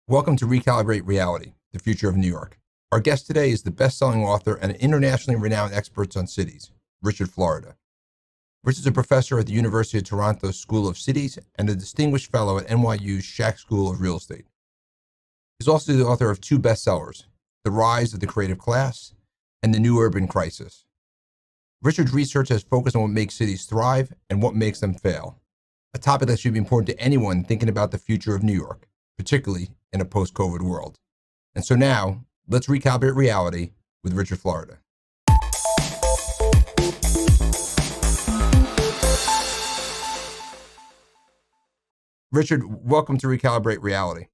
Welcome to Recalibrate Reality, the future of New York. Our guest today is the best-selling author and an internationally renowned expert on cities, Richard Florida. Richard is a professor at the University of Toronto School of Cities and a distinguished fellow at NYU's Schack School of Real Estate. He's also the author of two bestsellers, The Rise of the Creative Class and The New Urban Crisis. Richard's research has focused on what makes cities thrive and what makes them fail, a topic that should be important to anyone thinking about the future of New York, particularly in a post-COVID world. And so now, let's recalibrate reality with Richard Florida. Richard, welcome to Recalibrate Reality.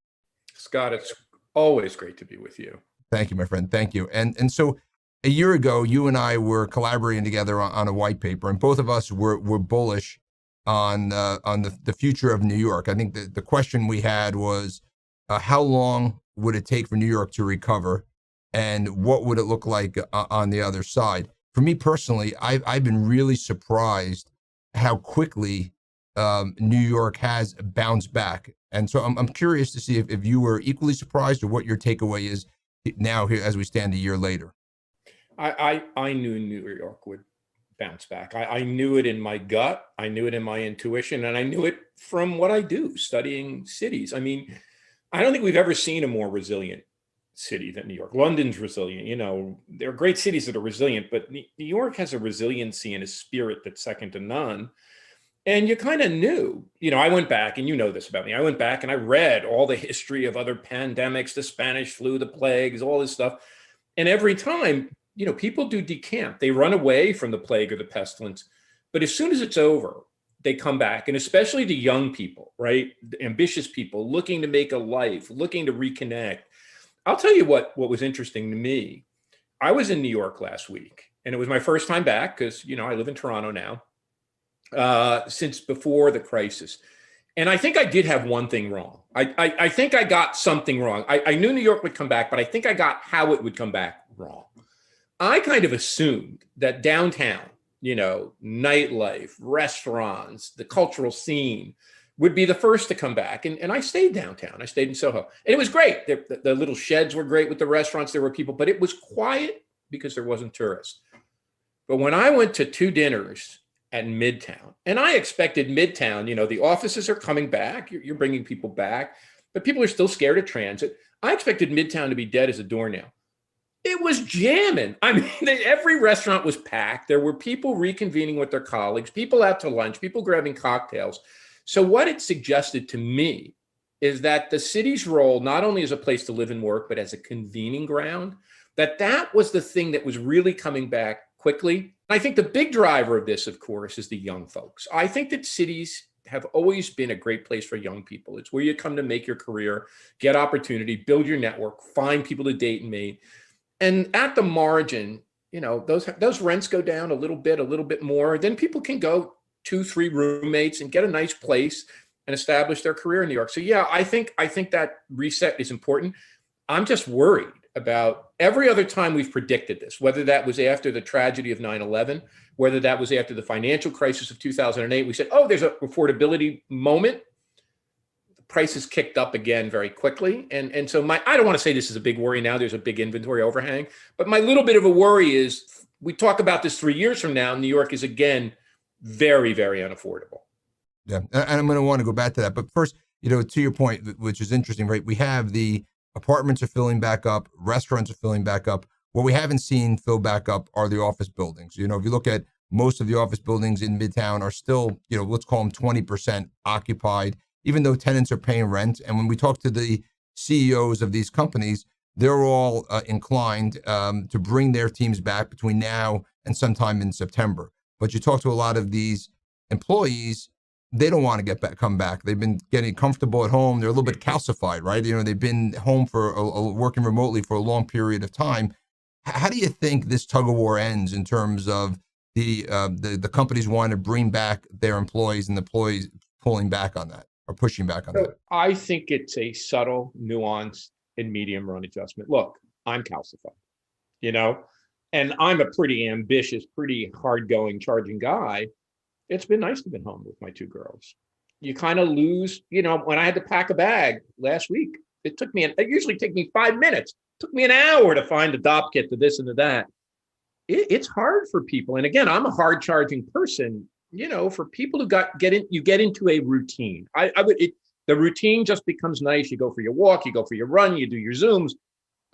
Scott, it's always great to be with you. Thank you, my friend. Thank you. And so a year ago, you and I were collaborating together on a white paper, and both of us were bullish on the future of New York. I think the question we had was, how long would it take for New York to recover, and what would it look like on the other side? For me personally, I've been really surprised how quickly New York has bounced back. And so I'm curious to see if you were equally surprised or what your takeaway is now here as we stand a year later. I knew New York would bounce back. I knew it in my gut. I knew it in my intuition, and I knew it from what I do, studying cities. I mean, I don't think we've ever seen a more resilient city than New York. London's resilient. You know, there are great cities that are resilient, but New York has a resiliency and a spirit that's second to none. And you kind of knew, I went back, and you know this about me. I went back and I read all the history of other pandemics, the Spanish flu, the plagues, all this stuff. And every time, people do decamp. They run away from the plague or the pestilence. But as soon as it's over, they come back, and especially the young people, right? The ambitious people looking to make a life, looking to reconnect. I'll tell you what was interesting to me. I was in New York last week, and it was my first time back because, I live in Toronto now, since before the crisis. And I think I did have one thing wrong. I think I got something wrong. I knew New York would come back, but I think I got how it would come back wrong. I kind of assumed that downtown, nightlife, restaurants, the cultural scene would be the first to come back. And I stayed downtown. I stayed in Soho. And it was great. The little sheds were great with the restaurants. There were people, but it was quiet because there wasn't tourists. But when I went to two dinners at Midtown, and I expected Midtown, the offices are coming back. You're bringing people back, but people are still scared of transit. I expected Midtown to be dead as a doornail. It was jamming. I mean, every restaurant was packed. There were people reconvening with their colleagues, people out to lunch, people grabbing cocktails. So what it suggested to me is that the city's role, not only as a place to live and work, but as a convening ground, that was the thing that was really coming back quickly. I think the big driver of this, of course, is the young folks. I think that cities have always been a great place for young people. It's where you come to make your career, get opportunity, build your network, find people to date and mate. And at the margin, those rents go down a little bit more. Then people can go 2-3 roommates and get a nice place and establish their career in New York. So yeah, I think that reset is important. I'm just worried about every other time we've predicted this, whether that was after the tragedy of 9/11, whether that was after the financial crisis of 2008. We said, oh, there's an affordability moment. Prices kicked up again very quickly. And so I don't want to say this is a big worry now. There's a big inventory overhang. But my little bit of a worry is we talk about this 3 years from now, New York is again very, very unaffordable. Yeah, and I'm going to want to go back to that. But first, to your point, which is interesting, right? We have the apartments are filling back up, restaurants are filling back up. What we haven't seen fill back up are the office buildings. If you look at most of the office buildings in Midtown are still, let's call them 20% occupied, even though tenants are paying rent. And when we talk to the CEOs of these companies, they're all inclined to bring their teams back between now and sometime in September. But you talk to a lot of these employees, they don't want to come back. They've been getting comfortable at home. They're a little bit calcified, right? They've been home for working remotely for a long period of time. How do you think this tug of war ends in terms of the companies wanting to bring back their employees and the employees pulling back on that? Or pushing back on that? I think it's a subtle, nuanced, and medium run adjustment. Look, I'm calcified, and I'm a pretty ambitious, pretty hard going, charging guy. It's been nice to be home with my two girls. You kind of lose, when I had to pack a bag last week, It usually take me 5 minutes. It took me an hour to find a DOP kit to this and to that. It's hard for people. And again, I'm a hard charging person, for people who you get into a routine. The routine just becomes nice. You go for your walk, you go for your run, you do your Zooms.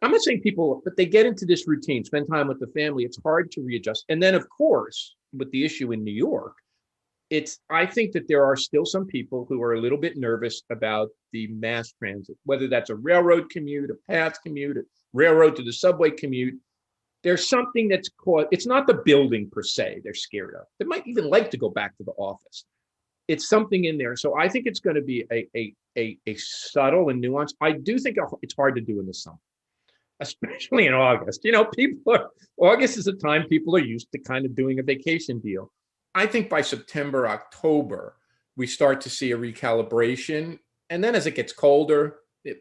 I'm not saying people, but they get into this routine, spend time with the family. It's hard to readjust. And then, of course, with the issue in New York, I think that there are still some people who are a little bit nervous about the mass transit, whether that's a railroad commute, a PATH commute, a railroad to the subway commute. There's something that's called, it's not the building per se they're scared of. They might even like to go back to the office. It's something in there. So I think it's going to be a subtle and nuanced. I do think it's hard to do in the summer, especially in August. August is a time people are used to kind of doing a vacation deal. I think by September, October, we start to see a recalibration. And then as it gets colder,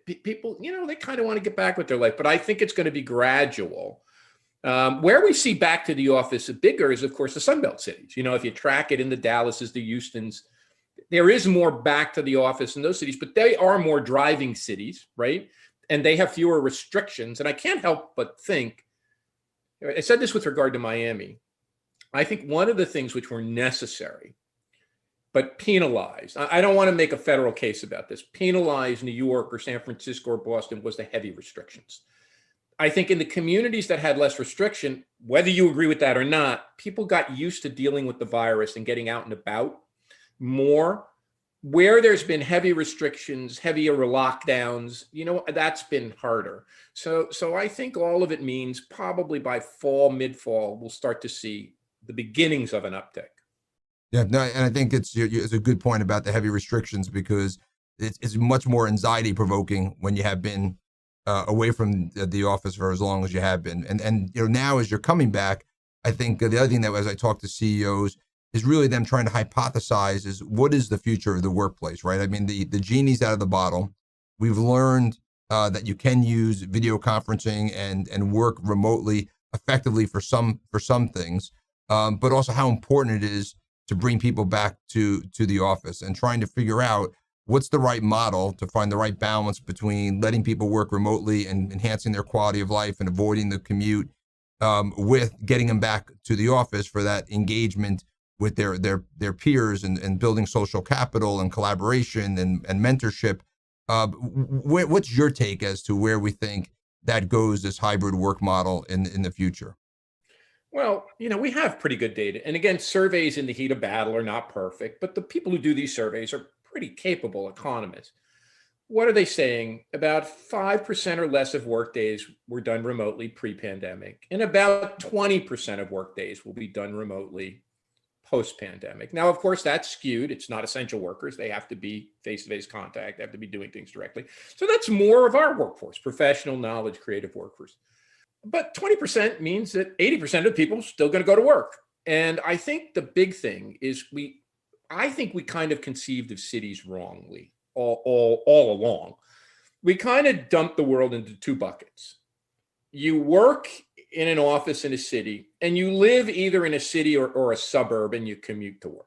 people, they kind of want to get back with their life. But I think it's going to be gradual. Where we see back to the office bigger is, of course, the Sunbelt cities. If you track it in the Dallases, the Houstons, there is more back to the office in those cities, but they are more driving cities, right? And they have fewer restrictions. And I can't help but think, I said this with regard to Miami, I think one of the things which were necessary, but penalized, I don't want to make a federal case about this, penalized New York or San Francisco or Boston was the heavy restrictions. I think in the communities that had less restriction, whether you agree with that or not, people got used to dealing with the virus and getting out and about more. Where there's been heavy restrictions, heavier lockdowns, that's been harder. So I think all of it means probably by fall, mid-fall, we'll start to see the beginnings of an uptick. Yeah, no, and I think it's a good point about the heavy restrictions, because it's much more anxiety provoking when you have been away from the office for as long as you have been. And now as you're coming back, I think the other thing that, as I talk to CEOs, is really them trying to hypothesize is what is the future of the workplace, right? I mean, the genie's out of the bottle. We've learned that you can use video conferencing and work remotely effectively for some things, but also how important it is to bring people back to the office, and trying to figure out what's the right model to find the right balance between letting people work remotely and enhancing their quality of life and avoiding the commute, with getting them back to the office for that engagement with their peers and building social capital and collaboration and mentorship. What's your take as to where we think that goes, this hybrid work model in the future? Well, we have pretty good data. And again, surveys in the heat of battle are not perfect, but the people who do these surveys are pretty capable economists. What are they saying? About 5% or less of workdays were done remotely pre-pandemic, and about 20% of workdays will be done remotely post-pandemic. Now, of course, that's skewed. It's not essential workers. They have to be face-to-face contact. They have to be doing things directly. So that's more of our workforce, professional, knowledge, creative workforce. But 20% means that 80% of people are still going to go to work. And I think the big thing is I think we kind of conceived of cities wrongly all along. We kind of dumped the world into two buckets. You work in an office in a city, and you live either in a city or a suburb, and you commute to work.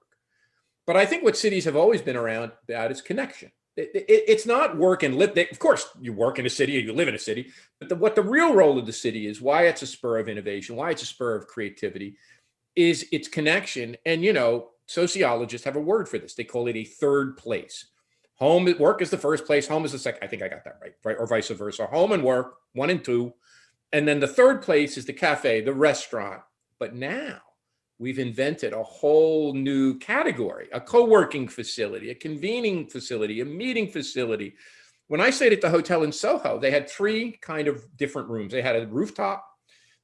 But I think what cities have always been around about is connection. It's not work and live. Of course, you work in a city or you live in a city, but what the real role of the city is, why it's a spur of innovation, why it's a spur of creativity, is its connection. And, sociologists have a word for this. They call it a third place. Work is the first place. Home is the second. I think I got that right? Or vice versa. Home and work, 1 and 2. And then the third place is the cafe, the restaurant. But now we've invented a whole new category, a co-working facility, a convening facility, a meeting facility. When I stayed at the hotel in Soho, they had 3 kind of different rooms. They had a rooftop,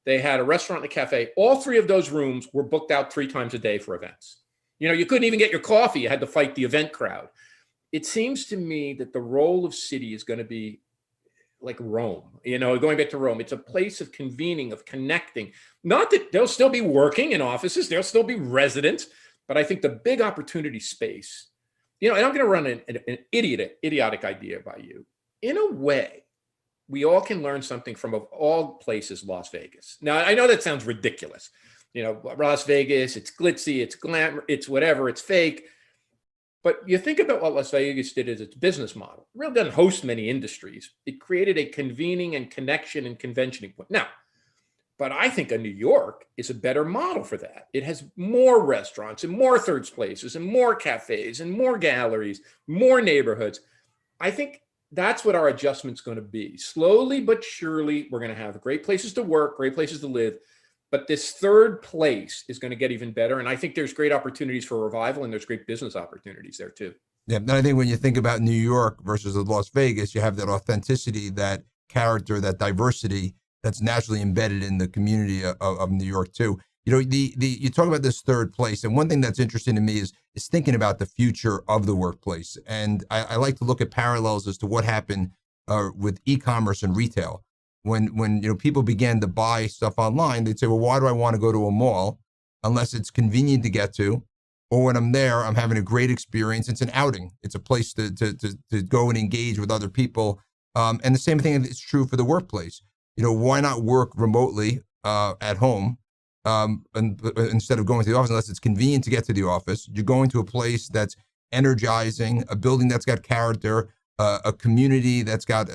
they had a restaurant and a cafe. All 3 of those rooms were booked out 3 times a day for events. You couldn't even get your coffee. You had to fight the event crowd. It seems to me that the role of city is going to be like Rome, going back to Rome. It's a place of convening, of connecting. Not that they'll still be working in offices, there'll still be residents, but I think the big opportunity space, and I'm going to run an idiotic idea by you. In a way, we all can learn something from, of all places, Las Vegas. Now, I know that sounds ridiculous. Las Vegas, it's glitzy, it's glamour, it's whatever, it's fake. But you think about what Las Vegas did as its business model. It really doesn't host many industries. It created a convening and connection and conventioning point. Now, but I think a New York is a better model for that. It has more restaurants and more third places and more cafes and more galleries, more neighborhoods. I think that's what our adjustment's going to be. Slowly but surely, we're going to have great places to work, great places to live. But this third place is going to get even better. And I think there's great opportunities for revival, and there's great business opportunities there too. Yeah, and I think when you think about New York versus Las Vegas, you have that authenticity, that character, that diversity that's naturally embedded in the community of New York too. You know, you talk about this third place, and one thing that's interesting to me is thinking about the future of the workplace. And I like to look at parallels as to what happened with e-commerce and retail. When people began to buy stuff online, they'd say, well, why do I want to go to a mall unless it's convenient to get to, or when I'm there, I'm having a great experience. It's an outing. It's a place to go and engage with other people. And the same thing is true for the workplace. Why not work remotely at home instead of going to the office, unless it's convenient to get to the office? You're going to a place that's energizing, a building that's got character, a community that's got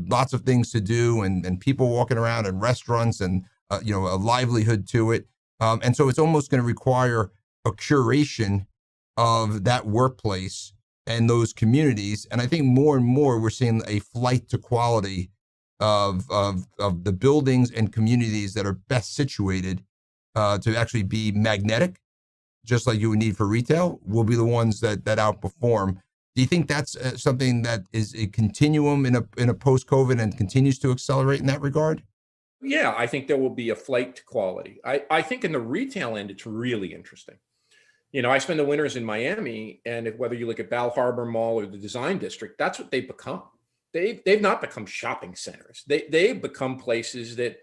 lots of things to do, and people walking around, and restaurants, and a livelihood to it. And so it's almost going to require a curation of that workplace and those communities. And I think more and more we're seeing a flight to quality of the buildings and communities that are best situated to actually be magnetic, just like you would need for retail, will be the ones that outperform. Do you think that's something that is a continuum in a post-COVID and continues to accelerate in that regard? Yeah, I think there will be a flight to quality. I think in the retail end, it's really interesting. I spend the winters in Miami, and whether you look at Bal Harbour Mall or the Design District, that's what they've become. They've not become shopping centers. They've become places that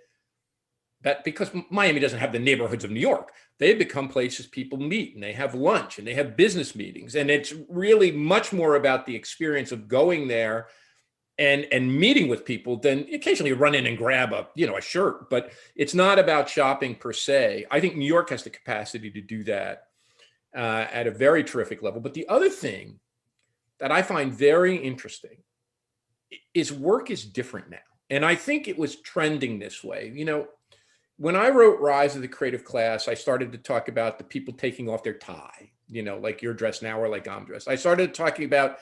because Miami doesn't have the neighborhoods of New York, they've become places people meet, and they have lunch, and they have business meetings. And it's really much more about the experience of going there and meeting with people than occasionally run in and grab a shirt. But it's not about shopping per se. I think New York has the capacity to do that at a very terrific level. But the other thing that I find very interesting is work is different now. And I think it was trending this way. When I wrote Rise of the Creative Class, I started to talk about the people taking off their tie, like you're dressed now or like I'm dressed. I started talking about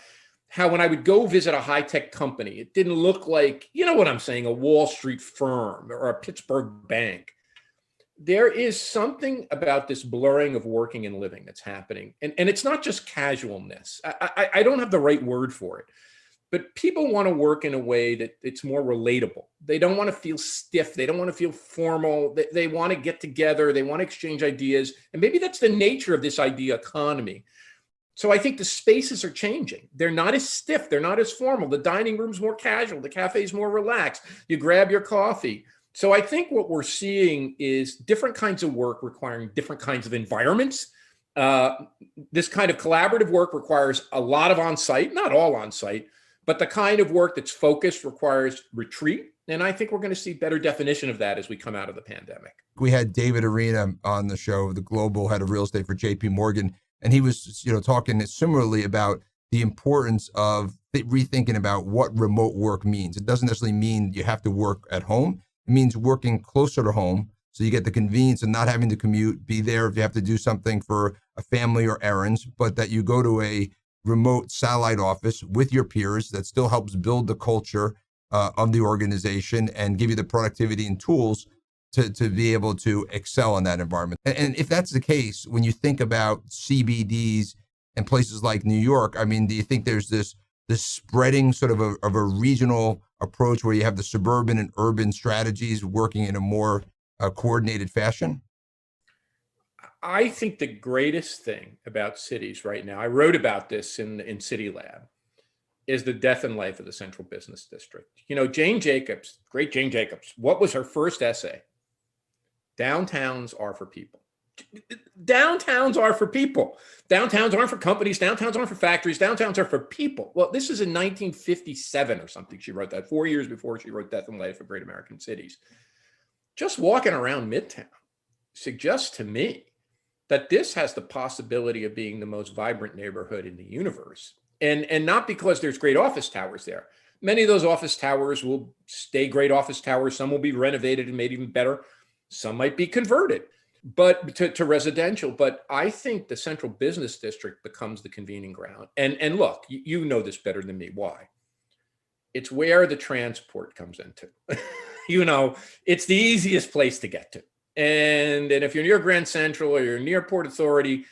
how when I would go visit a high-tech company, it didn't look like, what I'm saying, a Wall Street firm or a Pittsburgh bank. There is something about this blurring of working and living that's happening. And it's not just casualness. I don't have the right word for it. But people want to work in a way that it's more relatable. They don't want to feel stiff. They don't want to feel formal. They want to get together. They want to exchange ideas. And maybe that's the nature of this idea economy. So I think the spaces are changing. They're not as stiff. They're not as formal. The dining room's more casual. The cafe's more relaxed. You grab your coffee. So I think what we're seeing is different kinds of work requiring different kinds of environments. This kind of collaborative work requires a lot of on-site, not all on-site, but the kind of work that's focused requires retreat. And I think we're going to see better definition of that as we come out of the pandemic. We had David Arena on the show, the global head of real estate for JP Morgan. And he was, talking similarly about the importance of rethinking about what remote work means. It doesn't necessarily mean you have to work at home. It means working closer to home. So you get the convenience of not having to commute, be there if you have to do something for a family or errands, but that you go to a remote satellite office with your peers that still helps build the culture of the organization and give you the productivity and tools to be able to excel in that environment. And if that's the case, when you think about CBDs and places like New York, I mean, do you think there's this spreading sort of a regional approach where you have the suburban and urban strategies working in a more coordinated fashion? I think the greatest thing about cities right now, I wrote about this in City Lab, is the death and life of the central business district. Jane Jacobs, great Jane Jacobs, what was her first essay? Downtowns are for people. Downtowns are for people. Downtowns aren't for companies. Downtowns aren't for factories. Downtowns are for people. Well, this is in 1957 or something. She wrote that 4 years before she wrote Death and Life of Great American Cities. Just walking around Midtown suggests to me that this has the possibility of being the most vibrant neighborhood in the universe. And not because there's great office towers there. Many of those office towers will stay great office towers. Some will be renovated and made even better. Some might be converted but to residential. But I think the central business district becomes the convening ground. And look, you know this better than me. Why? It's where the transport comes into. It's the easiest place to get to. And if you're near Grand Central or you're near Port Authority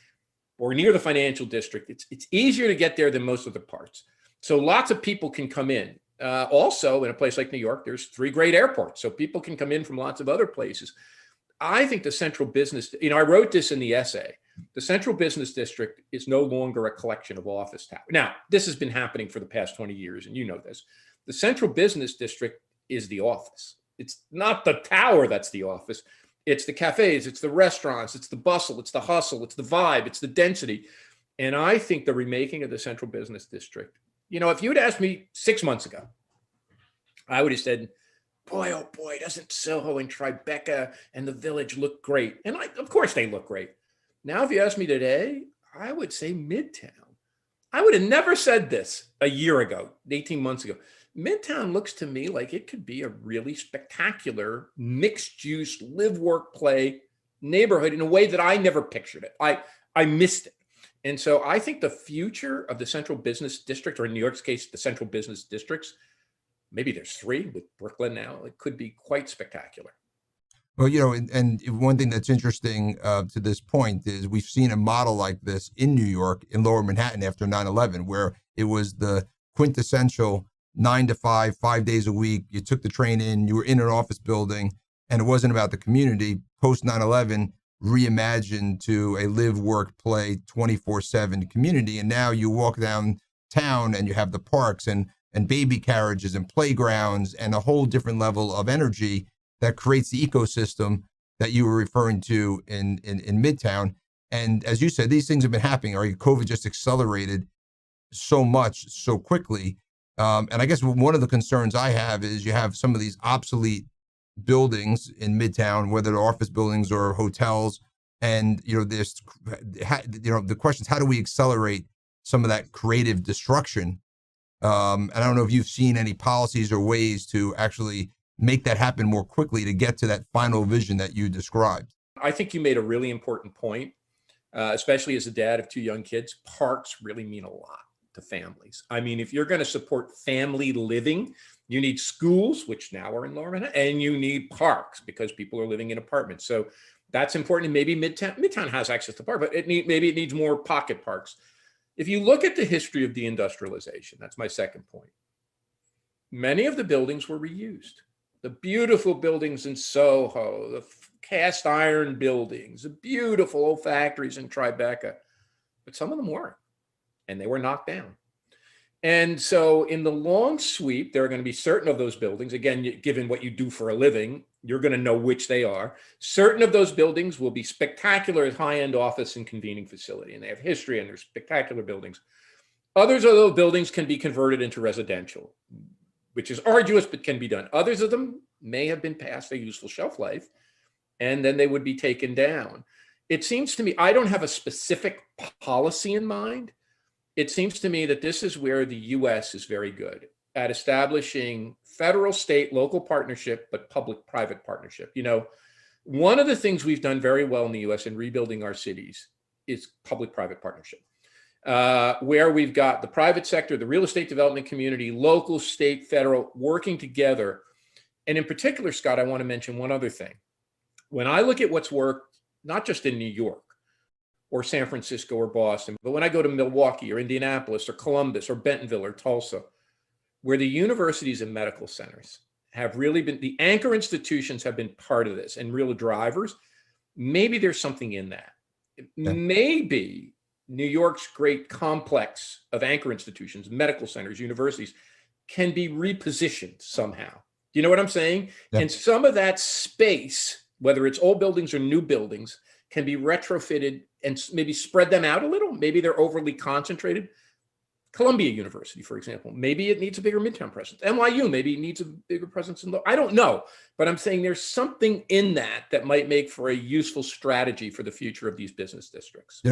or near the financial district, it's easier to get there than most other parts. So lots of people can come in. Also, in a place like New York, there's 3 great airports. So people can come in from lots of other places. I think the central business, I wrote this in the essay. The central business district is no longer a collection of office towers. Now, this has been happening for the past 20 years, and you know this. The central business district is the office. It's not the tower that's the office. It's the cafes, it's the restaurants, it's the bustle, it's the hustle, it's the vibe, it's the density. And I think the remaking of the central business district, if you had asked me 6 months ago, I would have said, boy, oh boy, doesn't Soho and Tribeca and the Village look great? And of course they look great. Now, if you ask me today, I would say Midtown. I would have never said this a year ago, 18 months ago. Midtown looks to me like it could be a really spectacular mixed use live, work, play neighborhood in a way that I never pictured it. I missed it. And so I think the future of the central business district, or in New York's case, the central business districts, maybe there's 3 with Brooklyn now, it could be quite spectacular. Well, and one thing that's interesting to this point is we've seen a model like this in New York, in Lower Manhattan after 9/11, where it was the quintessential 9 to 5, 5 days a week. You took the train in, you were in an office building, and it wasn't about the community. Post 9/11, reimagined to a live, work, play 24/7 community. And now you walk downtown and you have the parks and baby carriages and playgrounds and a whole different level of energy that creates the ecosystem that you were referring to in Midtown. And as you said, these things have been happening. Or COVID just accelerated so much so quickly. And I guess one of the concerns I have is you have some of these obsolete buildings in Midtown, whether they're office buildings or hotels. And, the question is, how do we accelerate some of that creative destruction? And I don't know if you've seen any policies or ways to actually make that happen more quickly to get to that final vision that you described. I think you made a really important point, especially as a dad of 2 young kids. Parks really mean a lot to families. I mean, if you're going to support family living, you need schools, which now are in Lower Manhattan, and you need parks because people are living in apartments. So that's important. And maybe Midtown has access to parks, but maybe it needs more pocket parks. If you look at the history of deindustrialization, that's my second point. Many of the buildings were reused. The beautiful buildings in Soho, the cast iron buildings, the beautiful old factories in Tribeca, but some of them weren't, and they were knocked down. And so in the long sweep, there are going to be certain of those buildings, again, given what you do for a living, you're going to know which they are. Certain of those buildings will be spectacular as high-end office and convening facility, and they have history and they're spectacular buildings. Others of those buildings can be converted into residential, which is arduous, but can be done. Others of them may have been past their useful shelf life, and then they would be taken down. It seems to me, I don't have a specific policy in mind. It seems to me that this is where the US is very good at establishing federal, state, local partnership, but public-private partnership. One of the things we've done very well in the US in rebuilding our cities is public-private partnership, where we've got the private sector, the real estate development community, local, state, federal, working together. And in particular, Scott, I want to mention one other thing. When I look at what's worked, not just in New York or San Francisco or Boston, but when I go to Milwaukee or Indianapolis or Columbus or Bentonville or Tulsa, where the universities and medical centers have really been, the anchor institutions have been part of this and real drivers, maybe there's something in that. Yeah. Maybe New York's great complex of anchor institutions, medical centers, universities, can be repositioned somehow. Do you know what I'm saying? Yeah. And some of that space, whether it's old buildings or new buildings, can be retrofitted and maybe spread them out a little. Maybe they're overly concentrated Columbia University, for example, maybe it needs a bigger midtown presence. NYU, maybe it needs a bigger presence in I don't know, but I'm saying there's something in that might make for a useful strategy for the future of these business districts.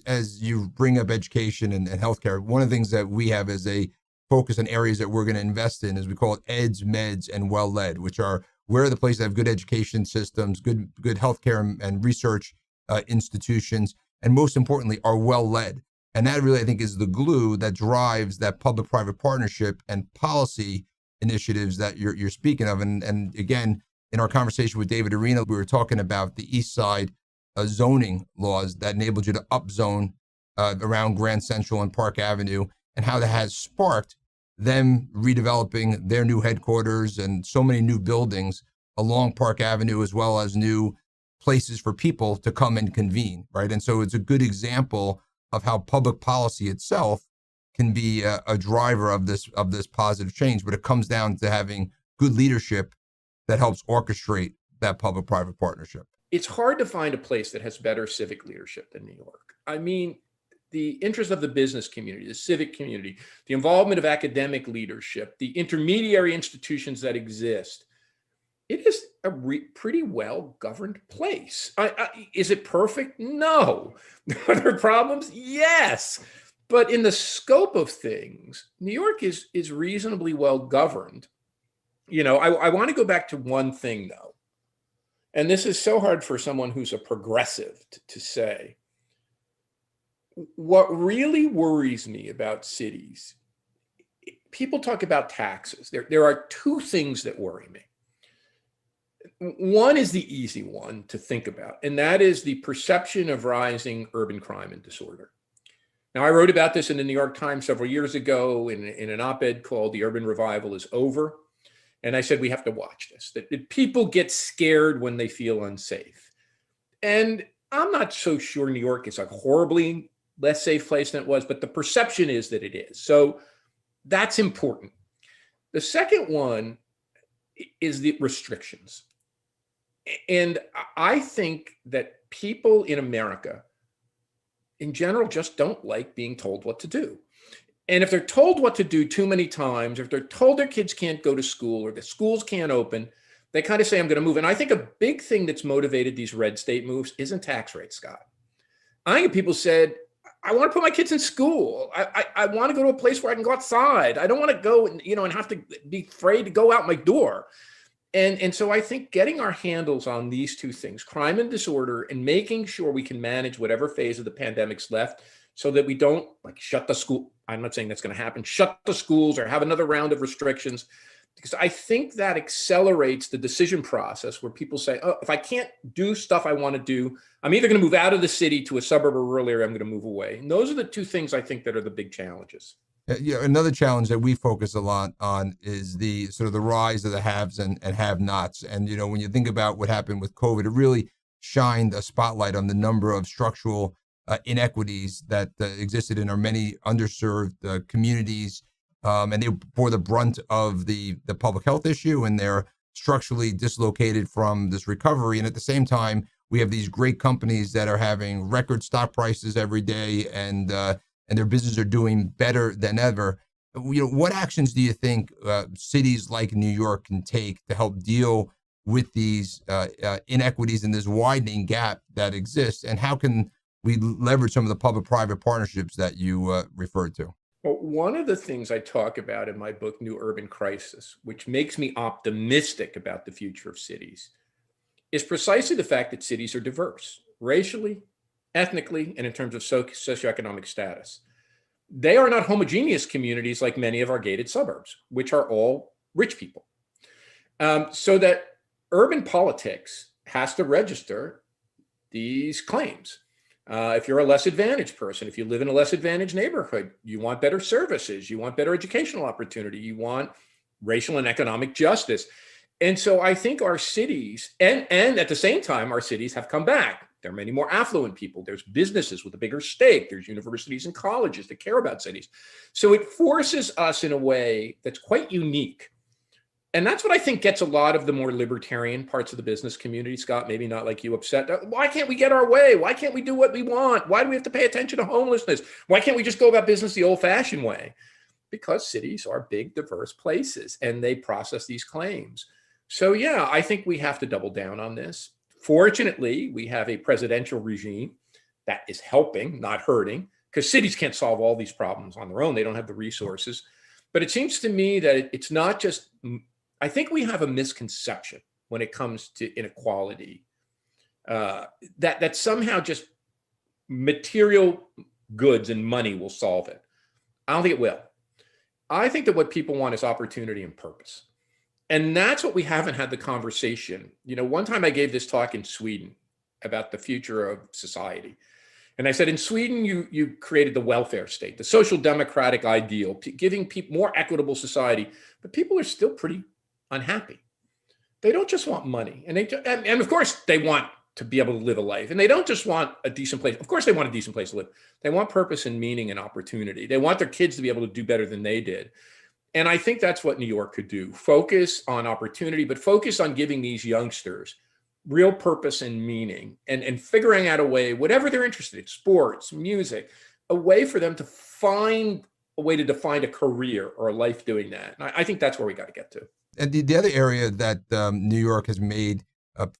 As you bring up education and healthcare, one of the things that we have as a focus on areas that we're going to invest in is we call it eds, meds, and well-led, which are where are the places that have good education systems, good healthcare and research institutions, and most importantly, are well-led. And that really, I think, is the glue that drives that public-private partnership and policy initiatives that you're speaking of. And again, in our conversation with David Arena, we were talking about the East Side zoning laws that enabled you to upzone around Grand Central and Park Avenue, and how that has sparked them redeveloping their new headquarters and so many new buildings along Park Avenue, as well as new places for people to come and convene, right? And so it's a good example of how public policy itself can be a driver of this positive change, but it comes down to having good leadership that helps orchestrate that public-private partnership. It's hard to find a place that has better civic leadership than New York. I mean, the interest of the business community, the civic community, the involvement of academic leadership, the intermediary institutions that exist, it is a pretty well-governed place. Is it perfect? No. Are there problems? Yes. But in the scope of things, New York is reasonably well-governed. I want to go back to one thing, though. And this is so hard for someone who's a progressive to say. What really worries me about cities, people talk about taxes. There are two things that worry me. One is the easy one to think about, and that is the perception of rising urban crime and disorder. Now, I wrote about this in the New York Times several years ago in an op-ed called "The Urban Revival is Over." And I said, we have to watch this, that people get scared when they feel unsafe. And I'm not so sure New York is a horribly less safe place than it was, but the perception is that it is. So that's important. The second one is the restrictions. And I think that people in America, in general, just don't like being told what to do. And if they're told what to do too many times, if they're told their kids can't go to school or the schools can't open, they kind of say, I'm going to move. And I think a big thing that's motivated these red state moves isn't tax rates, Scott. I think people said, I want to put my kids in school. I want to go to a place where I can go outside. I don't want to go and have to be afraid to go out my door. And so I think getting our handles on these two things, crime and disorder, and making sure we can manage whatever phase of the pandemic's left so that we don't shut the school. I'm not saying that's going to happen. Shut the schools or have another round of restrictions, because I think that accelerates the decision process where people say, oh, if I can't do stuff I want to do, I'm either going to move out of the city to a suburb or rural area, I'm going to move away. And those are the two things I think that are the big challenges. Yeah, another challenge that we focus a lot on is the sort of the rise of the haves and have-nots. And, when you think about what happened with COVID, it really shined a spotlight on the number of structural inequities that existed in our many underserved communities. And they bore the brunt of the public health issue, and they're structurally dislocated from this recovery. And at the same time, we have these great companies that are having record stock prices every day, and their businesses are doing better than ever. What actions do you think cities like New York can take to help deal with these inequities and this widening gap that exists? And how can we leverage some of the public-private partnerships that you referred to? Well, one of the things I talk about in my book, New Urban Crisis, which makes me optimistic about the future of cities, is precisely the fact that cities are diverse, racially, ethnically, and in terms of socioeconomic status. They are not homogeneous communities like many of our gated suburbs, which are all rich people. So that urban politics has to register these claims. If you're a less advantaged person, if you live in a less advantaged neighborhood, you want better services, you want better educational opportunity, you want racial and economic justice. And so I think our cities, and at the same time, our cities have come back. There are many more affluent people. There's businesses with a bigger stake. There's universities and colleges that care about cities. So it forces us in a way that's quite unique. And that's what I think gets a lot of the more libertarian parts of the business community, Scott, maybe not like you, upset. Why can't we get our way? Why can't we do what we want? Why do we have to pay attention to homelessness? Why can't we just go about business the old-fashioned way? Because cities are big, diverse places, and they process these claims. So yeah, I think we have to double down on this. Fortunately, we have a presidential regime that is helping, not hurting, because cities can't solve all these problems on their own. They don't have the resources. But it seems to me that it's not just, I think we have a misconception when it comes to inequality, that somehow just material goods and money will solve it. I don't think it will. I think that what people want is opportunity and purpose. And that's what we haven't had the conversation. One time I gave this talk in Sweden about the future of society. And I said, in Sweden, you created the welfare state, the social democratic ideal, giving people more equitable society, but people are still pretty unhappy. They don't just want money. And of course they want to be able to live a life. And they don't just want a decent place. Of course they want a decent place to live. They want purpose and meaning and opportunity. They want their kids to be able to do better than they did. And I think that's what New York could do. Focus on opportunity, but focus on giving these youngsters real purpose and meaning, and figuring out a way, whatever they're interested in, sports, music, a way for them to find a way to define a career or a life doing that. And I think that's where we got to get to. And the other area that New York has made,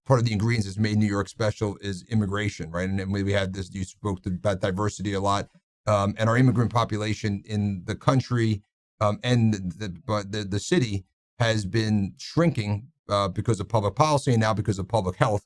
part of the ingredients that's made New York special is immigration, right? And then we had this, you spoke about diversity a lot, and our immigrant population in the country and the city has been shrinking because of public policy and now because of public health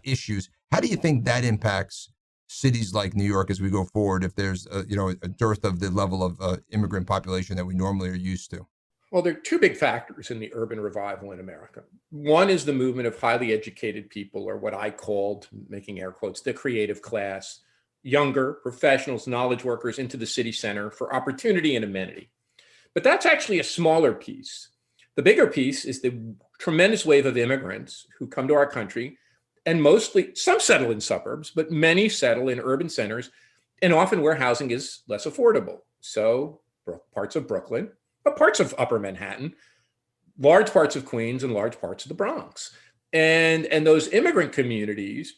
issues. How do you think that impacts cities like New York as we go forward if there's a dearth of the level of immigrant population that we normally are used to? Well, there are two big factors in the urban revival in America. One is the movement of highly educated people, or what I called, making air quotes, the creative class, younger professionals, knowledge workers into the city center for opportunity and amenity. But that's actually a smaller piece. The bigger piece is the tremendous wave of immigrants who come to our country, and mostly, some settle in suburbs, but many settle in urban centers, and often where housing is less affordable. So parts of Brooklyn, but parts of Upper Manhattan, large parts of Queens, and large parts of the Bronx. And those immigrant communities,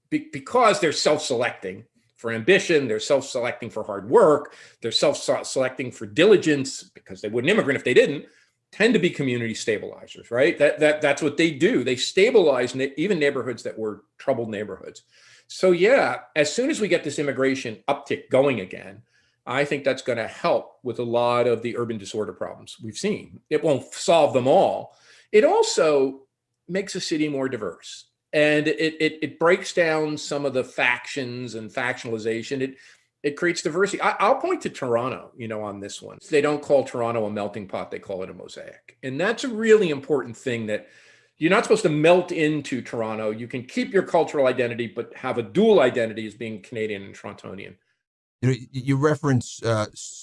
because they're self-selecting for ambition, they're self-selecting for hard work, they're self-selecting for diligence, because they wouldn't immigrate if they didn't, tend to be community stabilizers, right? That's what they do. They stabilize even neighborhoods that were troubled neighborhoods. So yeah, as soon as we get this immigration uptick going again, I think that's going to help with a lot of the urban disorder problems we've seen. It won't solve them all. It also makes a city more diverse. And it breaks down some of the factions and factionalization. It creates diversity. I'll point to Toronto, on this one. They don't call Toronto a melting pot. They call it a mosaic. And that's a really important thing, that you're not supposed to melt into Toronto. You can keep your cultural identity, but have a dual identity as being Canadian and Torontonian. You reference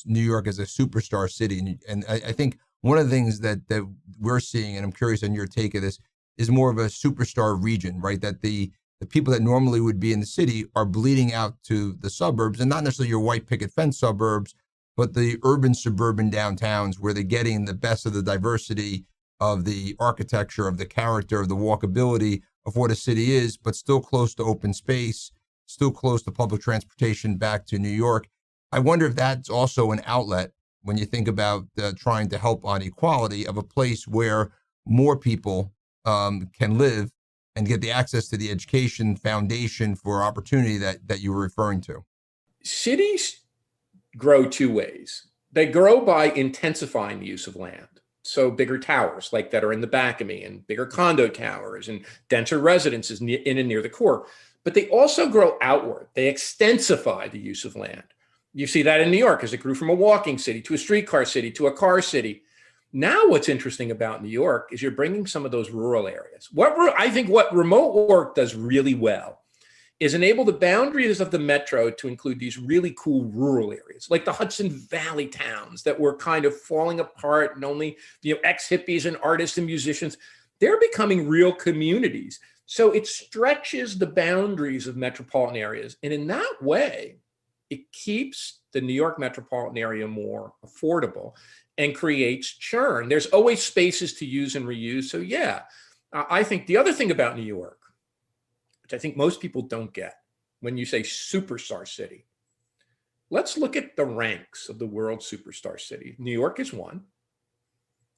New York as a superstar city. And I think one of the things that we're seeing, and I'm curious on your take of this, is more of a superstar region, right? That the people that normally would be in the city are bleeding out to the suburbs, and not necessarily your white picket fence suburbs, but the urban suburban downtowns where they're getting the best of the diversity of the architecture, of the character, of the walkability of what a city is, but still close to open space, still close to public transportation back to New York. I wonder if that's also an outlet when you think about trying to help on equality, of a place where more people can live and get the access to the education foundation for opportunity that you were referring to. Cities grow two ways. They grow by intensifying the use of land. So bigger towers like that are in the back of me, and bigger condo towers and denser residences in and near the core. But they also grow outward. They extensify the use of land. You see that in New York as it grew from a walking city to a streetcar city to a car city. Now, what's interesting about New York is you're bringing some of those rural areas. I think what remote work does really well is enable the boundaries of the metro to include these really cool rural areas, like the Hudson Valley towns that were kind of falling apart, and only ex-hippies and artists and musicians. They're becoming real communities. So it stretches the boundaries of metropolitan areas. And in that way, it keeps the New York metropolitan area more affordable and creates churn. There's always spaces to use and reuse. So yeah, I think the other thing about New York, which I think most people don't get when you say superstar city, let's look at the ranks of the world superstar city. New York is 1.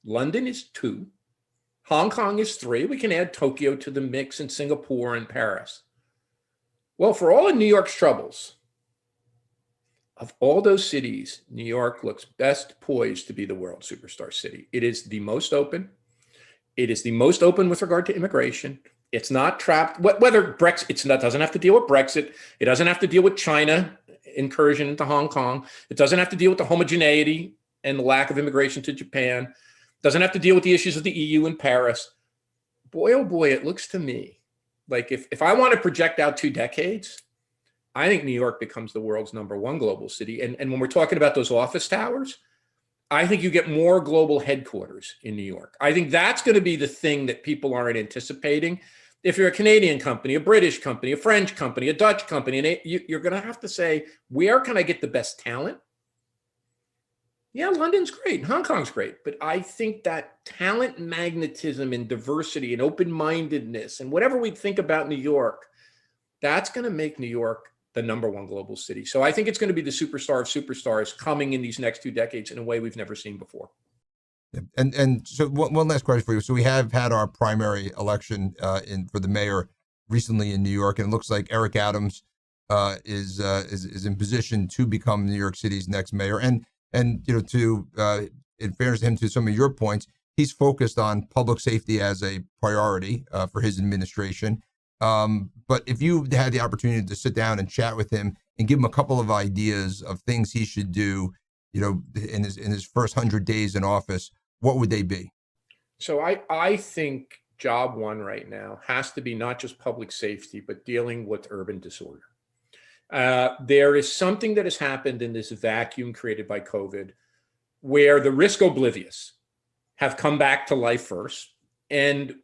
London is 2. Hong Kong is 3. We can add Tokyo to the mix, and Singapore and Paris. Well, for all of New York's troubles, of all those cities, New York looks best poised to be the world superstar city. It is the most open. It is the most open with regard to immigration. It's not trapped, whether Brexit, it doesn't have to deal with Brexit. It doesn't have to deal with China incursion into Hong Kong. It doesn't have to deal with the homogeneity and the lack of immigration to Japan. It doesn't have to deal with the issues of the EU and Paris. Boy, oh boy, it looks to me like if I want to project out 2 decades, I think New York becomes the world's #1 global city. And when we're talking about those office towers, I think you get more global headquarters in New York. I think that's going to be the thing that people aren't anticipating. If you're a Canadian company, a British company, a French company, a Dutch company, and you're going to have to say, where can I get the best talent? Yeah, London's great. Hong Kong's great. But I think that talent, magnetism, and diversity and open-mindedness and whatever we think about New York, that's going to make New York the #1 global city. So I think it's going to be the superstar of superstars coming in these next 2 decades in a way we've never seen before. Yeah. And so one last question for you. So we have had our primary election for the mayor recently in New York, and it looks like Eric Adams is in position to become New York City's next mayor. And in fairness to him, to some of your points, he's focused on public safety as a priority for his administration. But if you had the opportunity to sit down and chat with him and give him a couple of ideas of things he should do, in his first 100 days in office, what would they be? So I think job one right now has to be not just public safety, but dealing with urban disorder. There is something that has happened in this vacuum created by COVID where the risk oblivious have come back to life first, and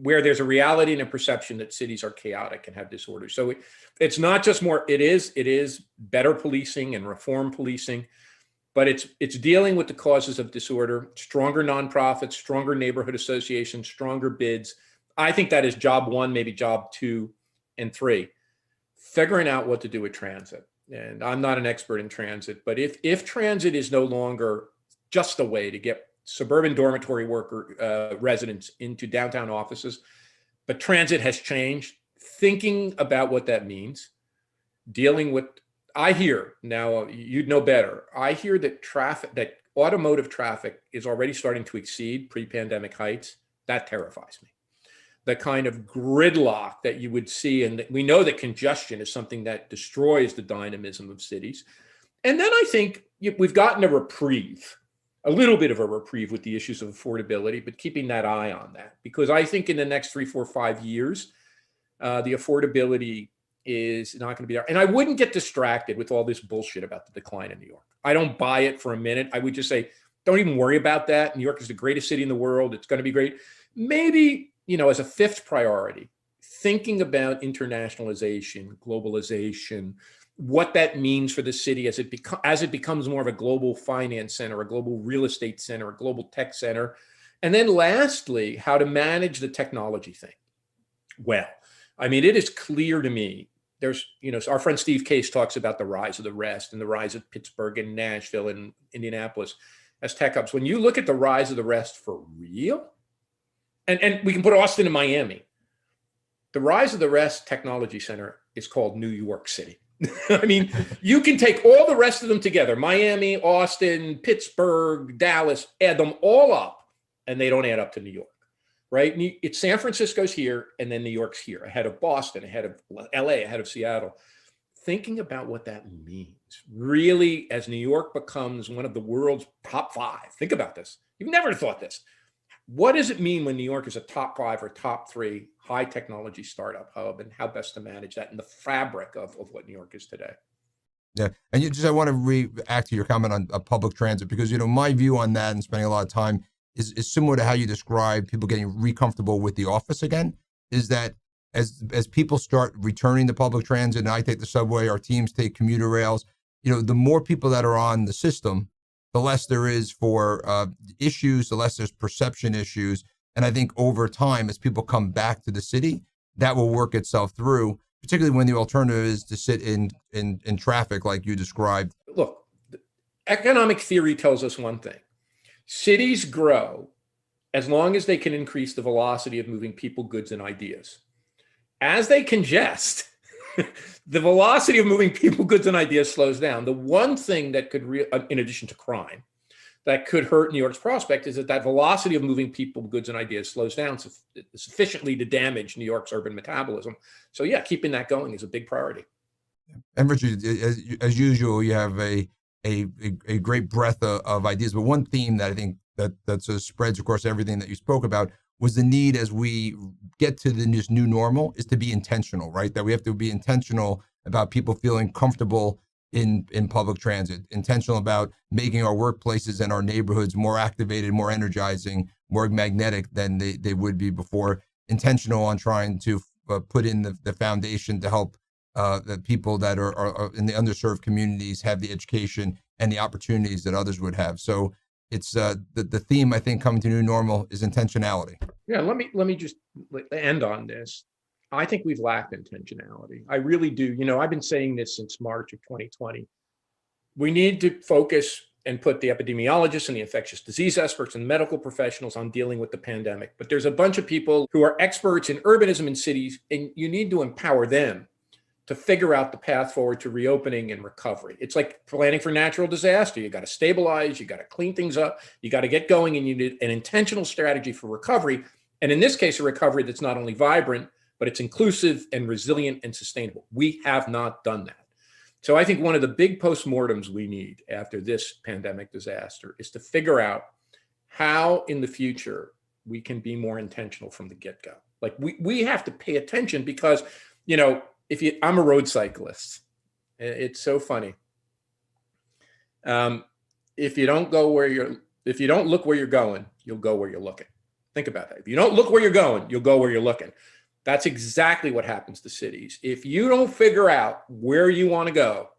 where there's a reality and a perception that cities are chaotic and have disorders. So it's not just more, it is better policing and reform policing, but it's dealing with the causes of disorder, stronger nonprofits, stronger neighborhood associations, stronger bids. I think that is job one, maybe job 2 and 3. Figuring out what to do with transit. And I'm not an expert in transit, but if transit is no longer just a way to get suburban dormitory worker residents into downtown offices, but transit has changed, thinking about what that means, dealing with, I hear, now you'd know better, I hear that that automotive traffic is already starting to exceed pre-pandemic heights. That terrifies me. The kind of gridlock that you would see, and we know that congestion is something that destroys the dynamism of cities. And then I think we've gotten a reprieve, a little bit of a reprieve with the issues of affordability, but keeping that eye on that, because I think in the next 3, 4, 5 years, the affordability is not going to be there. And I wouldn't get distracted with all this bullshit about the decline in New York. I don't buy it for a minute. I would just say, don't even worry about that. New York is the greatest city in the world. It's going to be great. Maybe, as a 5th priority, thinking about internationalization, globalization, what that means for the city as it becomes more of a global finance center, a global real estate center, a global tech center. And then lastly, how to manage the technology thing. Well, I mean, it is clear to me, there's, our friend Steve Case talks about the rise of the rest and the rise of Pittsburgh and Nashville and Indianapolis as tech hubs. When you look at the rise of the rest for real, and we can put Austin and Miami, the rise of the rest technology center is called New York City. I mean, you can take all the rest of them together, Miami, Austin, Pittsburgh, Dallas, add them all up, and they don't add up to New York, right? It's San Francisco's here, and then New York's here, ahead of Boston, ahead of LA, ahead of Seattle. Thinking about what that means, really, as New York becomes one of the world's top 5. Think about this. You've never thought this. What does it mean when New York is a top 5 or top 3 high technology startup hub, and how best to manage that in the fabric of what New York is today? Yeah. And I want to react to your comment on public transit, because, my view on that and spending a lot of time is similar to how you describe people getting recomfortable with the office again, is that as people start returning to public transit, and I take the subway, our teams take commuter rails, the more people that are on the system, the less there is for issues, the less there's perception issues. And I think over time, as people come back to the city, that will work itself through, particularly when the alternative is to sit in traffic like you described. Look, economic theory tells us one thing. Cities grow as long as they can increase the velocity of moving people, goods, and ideas. As they congest, the velocity of moving people, goods, and ideas slows down. The one thing that could, in addition to crime, that could hurt New York's prospect is that velocity of moving people, goods, and ideas slows down sufficiently to damage New York's urban metabolism. So yeah, keeping that going is a big priority. And Richard, as usual, you have a great breadth of ideas. But one theme that I think that sort of spreads across everything that you spoke about was the need, as we get to this new normal, is to be intentional, right? That we have to be intentional about people feeling comfortable in public transit, intentional about making our workplaces and our neighborhoods more activated, more energizing, more magnetic than they would be before, intentional on trying to put in the foundation to help the people that are in the underserved communities have the education and the opportunities that others would have. So it's the theme, I think, coming to new normal is intentionality. Yeah, let me just end on this. I think we've lacked intentionality. I really do. I've been saying this since March of 2020. We need to focus and put the epidemiologists and the infectious disease experts and medical professionals on dealing with the pandemic. But there's a bunch of people who are experts in urbanism in cities, and you need to empower them to figure out the path forward to reopening and recovery. It's like planning for natural disaster. You got to stabilize, you got to clean things up, you got to get going, and you need an intentional strategy for recovery. And in this case, a recovery that's not only vibrant, but it's inclusive and resilient and sustainable. We have not done that. So I think one of the big postmortems we need after this pandemic disaster is to figure out how in the future we can be more intentional from the get-go. Like we have to pay attention because, I'm a road cyclist. It's so funny. If you don't look where you're going, you'll go where you're looking. Think about that. If you don't look where you're going, you'll go where you're looking. That's exactly what happens to cities. If you don't figure out where you want to go,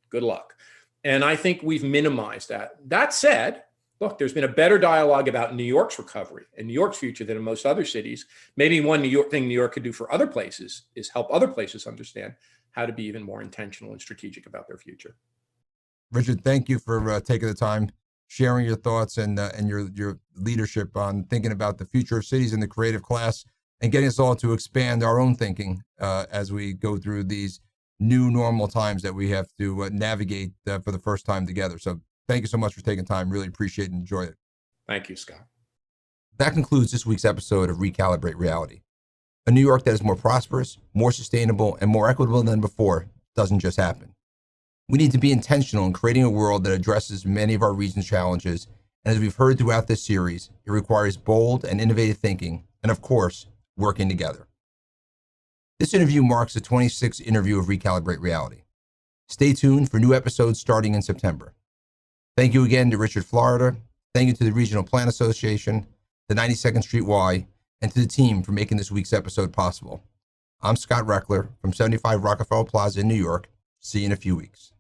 good luck. And I think we've minimized that. That said, look, there's been a better dialogue about New York's recovery and New York's future than in most other cities. Maybe one thing New York could do for other places is help other places understand how to be even more intentional and strategic about their future. Richard, thank you for taking the time, sharing your thoughts and your leadership on thinking about the future of cities and the creative class, and getting us all to expand our own thinking as we go through these new normal times that we have to navigate for the first time together. So thank you so much for taking time. Really appreciate it and enjoy it. Thank you, Scott. That concludes this week's episode of Recalibrate Reality. A New York that is more prosperous, more sustainable, and more equitable than before doesn't just happen. We need to be intentional in creating a world that addresses many of our region's challenges. And as we've heard throughout this series, it requires bold and innovative thinking, and of course, working together. This interview marks the 26th interview of Recalibrate Reality. Stay tuned for new episodes starting in September. Thank you again to Richard Florida. Thank you to the Regional Plan Association, the 92nd Street Y, and to the team for making this week's episode possible. I'm Scott Rechler from 75 Rockefeller Plaza in New York. See you in a few weeks.